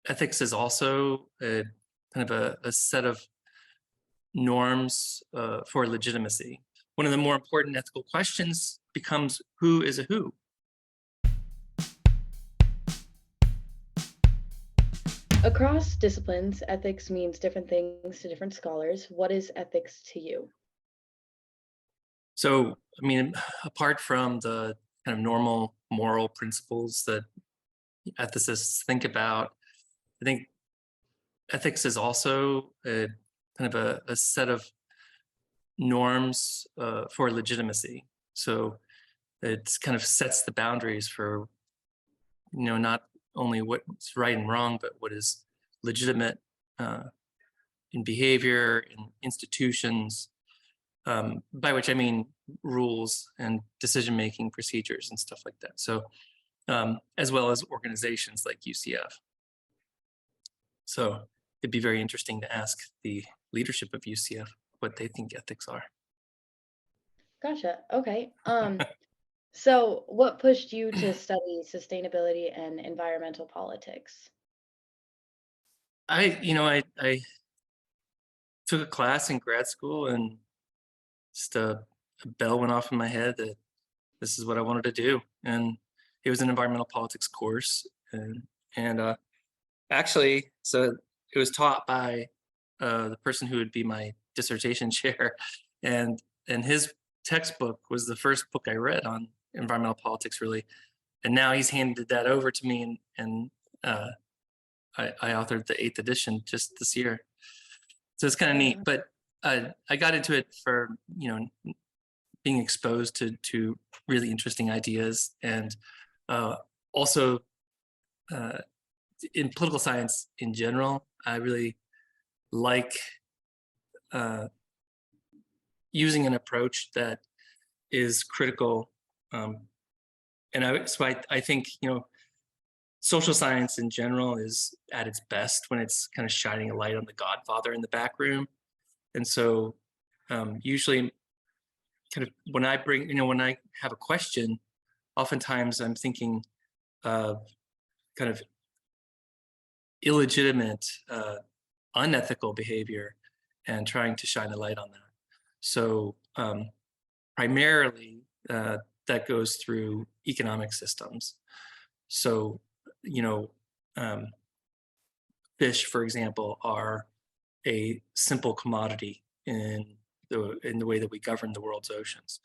ethics is also a kind of a set of norms for legitimacy. One of the more important ethical questions becomes, who is a who? Across disciplines, ethics means different things to different scholars. What is ethics to you? So, I mean, apart from the kind of normal moral principles that ethicists think about, I think ethics is also a kind of a set of norms for legitimacy. So it kind of sets the boundaries for, not only what's right and wrong, but what is legitimate uh, in behavior, in institutions, by which I mean rules and decision-making procedures and stuff like that. So, as well as organizations like UCF. So it'd be very interesting to ask the leadership of UCF what they think ethics are. Gotcha. Okay. So what pushed you to study sustainability and environmental politics? I took a class in grad school and just a bell went off in my head that this is what I wanted to do. And it was an environmental politics course. And actually, so it was taught by the person who would be my dissertation chair. And his textbook was the first book I read on environmental politics, really. And now he's handed that over to me, and I authored the 8th edition just this year. So it's kind of neat. But I got into it for, being exposed to really interesting ideas, and also in political science in general, I really like using an approach that is critical. So I think, social science in general is at its best when it's kind of shining a light on the Godfather in the back room. And so usually kind of when I have a question, oftentimes I'm thinking of kind of illegitimate, unethical behavior and trying to shine a light on that. So primarily that goes through economic systems. So, fish, for example, are a simple commodity in the way that we govern the world's oceans,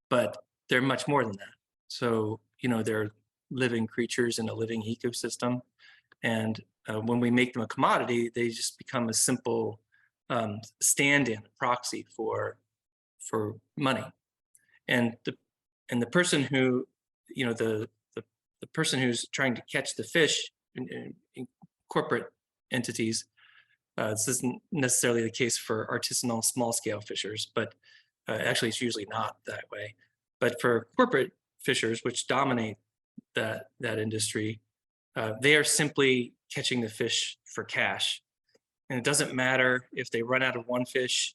but they're much more than that. So, they're living creatures in a living ecosystem, and when we make them a commodity, they just become a simple stand-in, proxy for money. And the person who, the person who's trying to catch the fish in corporate entities, this isn't necessarily the case for artisanal small-scale fishers, but actually it's usually not that way. But for corporate fishers, which dominate that industry, they are simply catching the fish for cash. And it doesn't matter if they run out of one fish,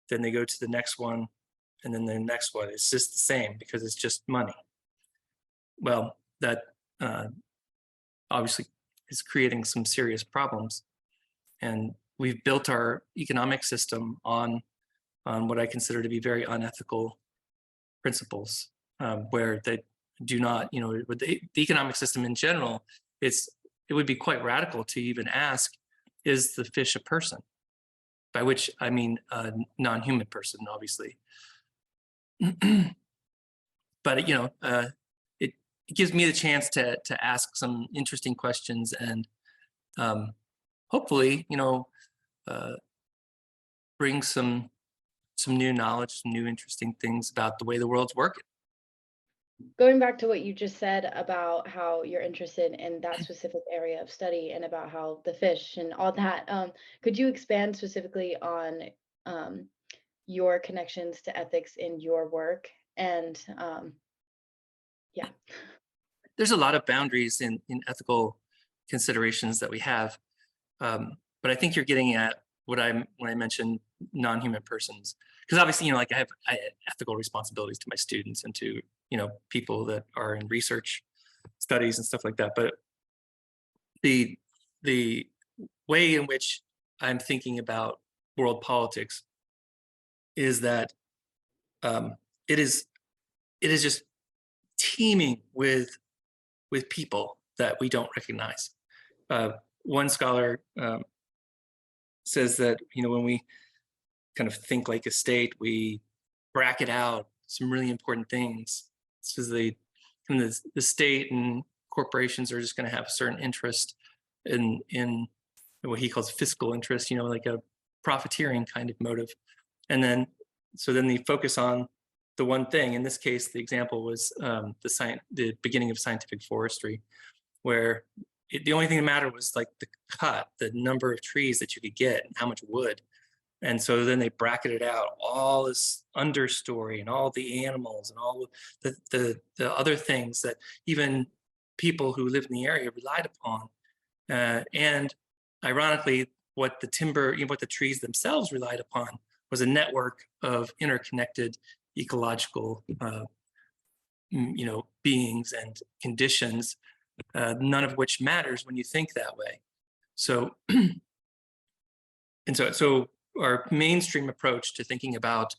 then they go to the next one, and then the next one. It's just the same because it's just money. Well, that obviously is creating some serious problems. And we've built our economic system on what I consider to be very unethical principles, where they do not, with the economic system in general, it would be quite radical to even ask, is the fish a person? By which I mean a non-human person, obviously. But it gives me the chance to ask some interesting questions, and hopefully, bring some new knowledge, some new interesting things about the way the world's working. Going back to what you just said about how you're interested in that specific area of study and about how the fish and all that, could you expand specifically on your connections to ethics in your work? And yeah. There's a lot of boundaries in ethical considerations that we have, but I think you're getting at when I mentioned non-human persons, because obviously, I have ethical responsibilities to my students and to people that are in research studies and stuff like that. But the way in which I'm thinking about world politics is that um, it is just teeming with people that we don't recognize. One scholar says that when we kind of think like a state, we bracket out some really important things. So the state and corporations are just going to have a certain interest in what he calls fiscal interest, like a profiteering kind of motive. And then they focus on the one thing. In this case, the example was the beginning of scientific forestry, where the only thing that mattered was like the number of trees that you could get and how much wood. And so then they bracketed out all this understory and all the animals and all the other things that even people who lived in the area relied upon. And ironically, what the trees themselves relied upon was a network of interconnected ecological beings and conditions, none of which matters when you think that way. So so our mainstream approach to thinking about,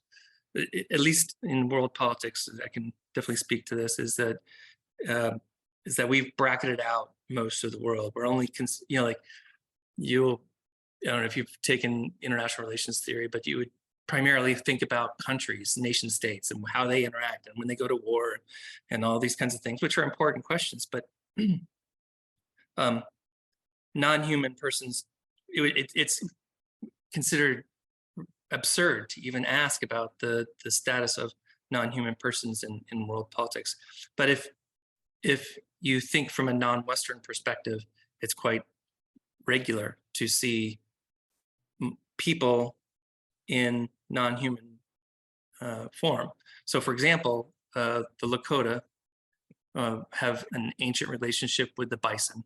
at least in world politics, I can definitely speak to this, is that we've bracketed out most of the world. We're only, I don't know if you've taken international relations theory, but you would primarily think about countries, nation states, and how they interact, and when they go to war, and all these kinds of things, which are important questions. But non-human persons, it's considered absurd to even ask about the status of non-human persons in world politics. But if you think from a non-Western perspective, it's quite regular to see people in non-human form. So, for example, the Lakota have an ancient relationship with the bison,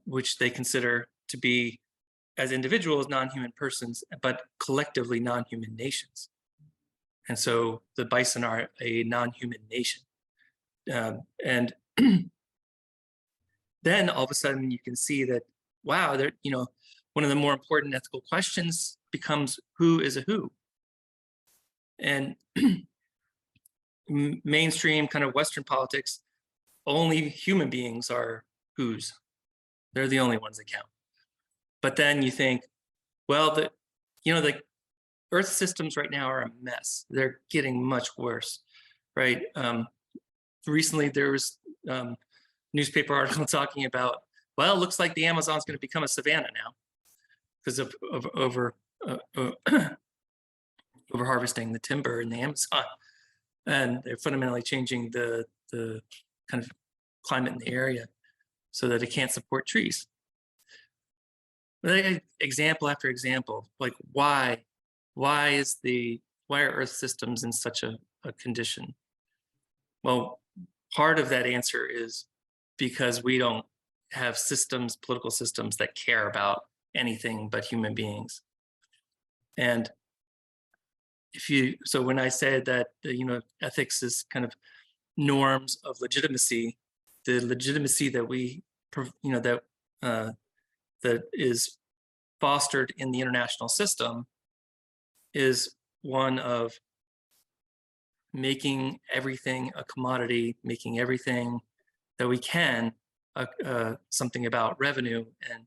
which they consider to be, as individuals, non-human persons, but collectively non-human nations. And so the bison are a non-human nation. And then all of a sudden you can see that, wow, one of the more important ethical questions becomes, who is a who? And mainstream kind of Western politics, only human beings are who's. They're the only ones that count. But then you think, well, the Earth systems right now are a mess. They're getting much worse, right? Recently, there was newspaper article talking about, well, it looks like the Amazon's going to become a savanna now because of over harvesting the timber in the Amazon, and they're fundamentally changing the kind of climate in the area so that it can't support trees. But example after example, like why are Earth systems in such a condition? Well, part of that answer is because we don't have political systems that care about anything but human beings. And so when I said that ethics is kind of norms of legitimacy, the legitimacy that that is fostered in the international system is one of making everything a commodity, making everything that we can something about revenue, and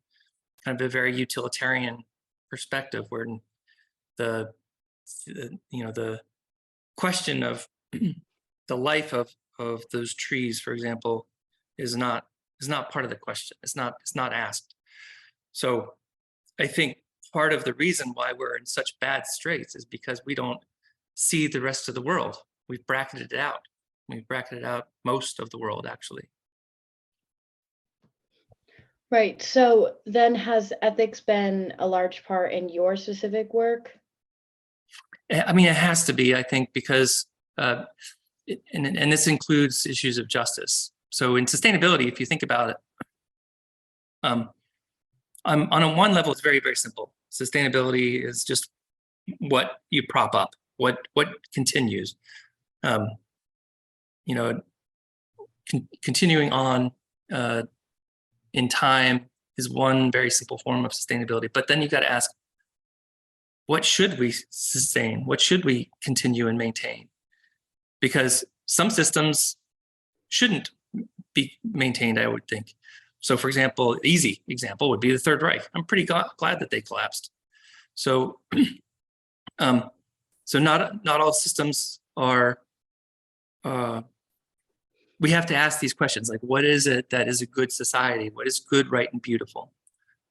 kind of a very utilitarian perspective, where the question of the life of those trees, for example, is not part of the question. It's not asked. So I think part of the reason why we're in such bad straits is because we don't see the rest of the world. We've bracketed it out. We've bracketed out most of the world, actually. Right. So then, has ethics been a large part in your specific work? I mean, it has to be, I think, because, and this includes issues of justice. So in sustainability, if you think about it, on a one level, it's very, very simple. Sustainability is just what you prop up, what continues. Continuing on in time is one very simple form of sustainability. But then you got to ask, what should we sustain? What should we continue and maintain? Because some systems shouldn't be maintained, I would think. So, for example, easy example would be the Third Reich. I'm pretty glad that they collapsed. So, so not all systems are. We have to ask these questions, like, what is it that is a good society? What is good, right, and beautiful?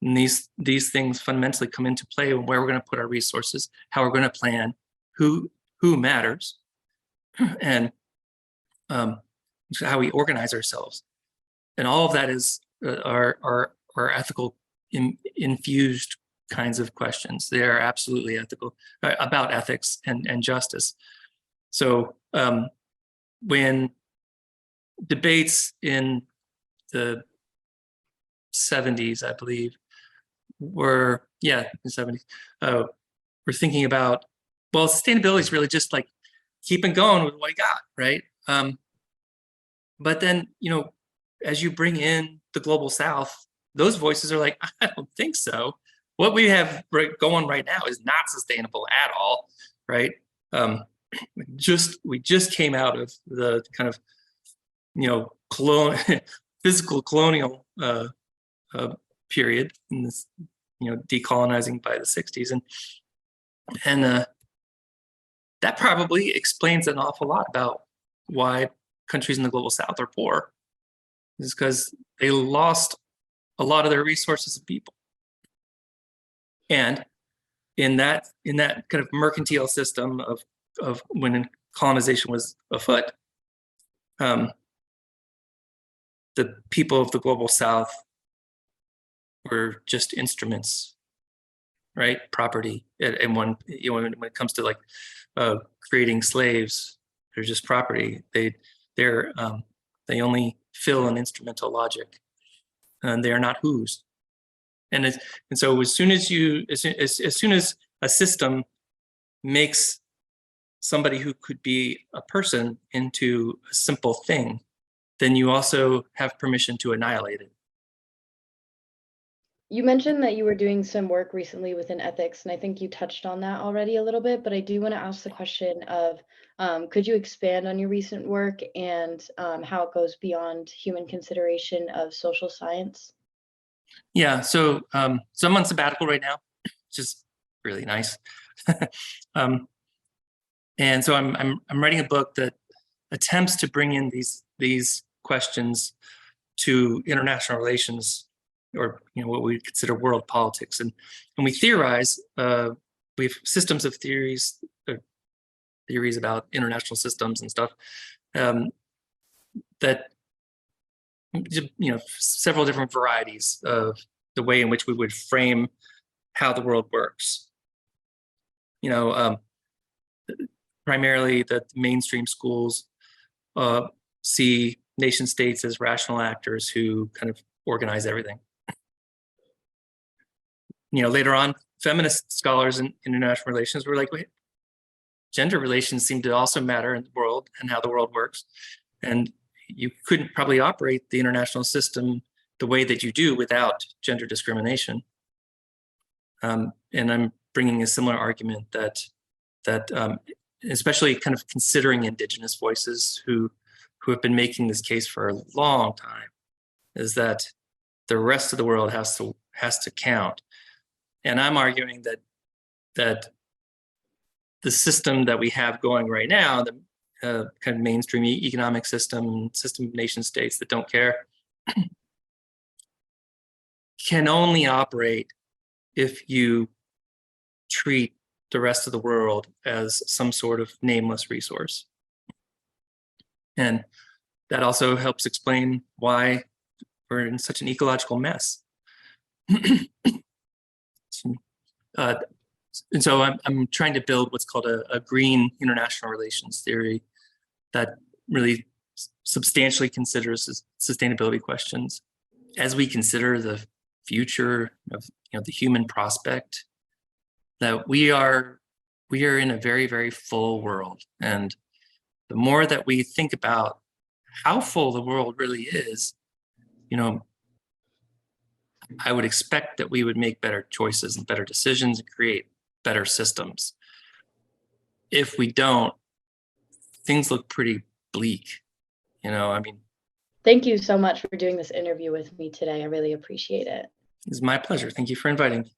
And these things fundamentally come into play when where we're going to put our resources, how we're going to plan, who matters, and how we organize ourselves. And all of that is are ethical infused kinds of questions. They are absolutely ethical, about ethics and justice. So when debates in the 70s, I believe, the 70s, we're thinking about, well, sustainability is really just like keeping going with what you got, right? But then, as you bring in the global South, those voices are like, I don't think so. What we have going right now is not sustainable at all, right? We just came out of the kind of, physical colonial period in this, decolonizing by the 60s, and that probably explains an awful lot about why countries in the global South are poor, is because they lost a lot of their resources and people. And in that kind of mercantile system of when colonization was afoot, the people of the global South were just instruments, right? Property. And when it comes to like creating slaves, they're just property. They only fill an instrumental logic, and they are not whose. And so as soon as a system makes somebody who could be a person into a simple thing, then you also have permission to annihilate it. You mentioned that you were doing some work recently within ethics, and I think you touched on that already a little bit, but I do want to ask the question of, could you expand on your recent work and how it goes beyond human consideration of social science? Yeah, so I'm on sabbatical right now, which is really nice. And so I'm writing a book that attempts to bring in these questions to international relations, or what we consider world politics, and we theorize. We have systems of theories about international systems and stuff, that several different varieties of the way in which we would frame how the world works. Primarily the mainstream schools see nation states as rational actors who kind of organize everything. Later on, feminist scholars in international relations were like, wait, gender relations seem to also matter in the world and how the world works. And you couldn't probably operate the international system the way that you do without gender discrimination. And I'm bringing a similar argument that especially kind of considering indigenous voices who have been making this case for a long time, is that the rest of the world has to count. And I'm arguing that the system that we have going right now, the kind of mainstream economic system of nation states that don't care, can only operate if you treat the rest of the world as some sort of nameless resource. And that also helps explain why we're in such an ecological mess. And so I'm trying to build what's called a green international relations theory that really substantially considers sustainability questions. As we consider the future of the human prospect, that we are in a very, very full world. And the more that we think about how full the world really is, I would expect that we would make better choices and better decisions and create better systems. If we don't, things look pretty bleak. I mean, Thank you so much for doing this interview with me today. I really appreciate it. it's my pleasure. Thank you for inviting me.